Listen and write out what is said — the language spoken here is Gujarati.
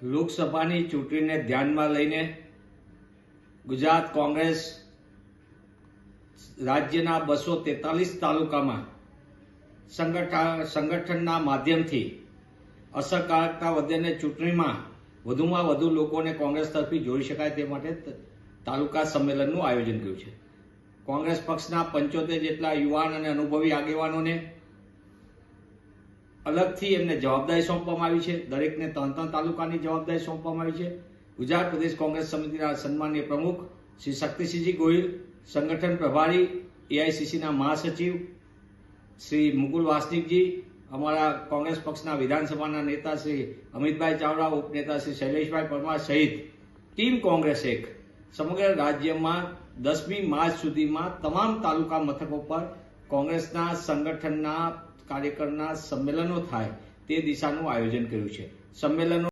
લોકસભાની ચૂંટણીને ધ્યાનમાં લઈને ગુજરાત કોંગ્રેસ રાજ્યના 243 તાલુકામાં સંગઠનના માધ્યમથી અસરકારકતા વધે ચૂંટણીમાં વધુમાં વધુ લોકોને કોંગ્રેસ તરફી જોડી શકાય તે માટે તાલુકા સંમેલનનું આયોજન કર્યું છે. કોંગ્રેસ પક્ષના 75 જેટલા યુવાન અને અનુભવી આગેવાનોને અલગથી એમને જવાબદારી સોંપવામાં આવી છે. દરેકને 3 તાલુકાની જવાબદારી સોંપવામાં આવી છે. ગુજરાત પ્રદેશ કોંગ્રેસ સમિતિના સન્માનીય પ્રમુખ શ્રી શક્તિસિંહજી ગોહિલ, સંગઠન પ્રભારી એઆઈસીસીના મહાસચિવ શ્રી મુકુલ વાસનિકજી, અમારા કોંગ્રેસ પક્ષના વિધાનસભાના નેતા શ્રી અમિતભાઈ ચાવડા, ઉપનેતા શ્રી શૈલેષભાઈ પરમાર સહિત ટીમ કોંગ્રેસ એક સમગ્ર રાજ્યમાં 10મી માર્ચ સુધીમાં તમામ તાલુકા મથકો પર કોંગ્રેસના સંગઠનના કાર્યકરના સંમેલનો થાય તે દિશાનું આયોજન કર્યું છે. સંમેલનો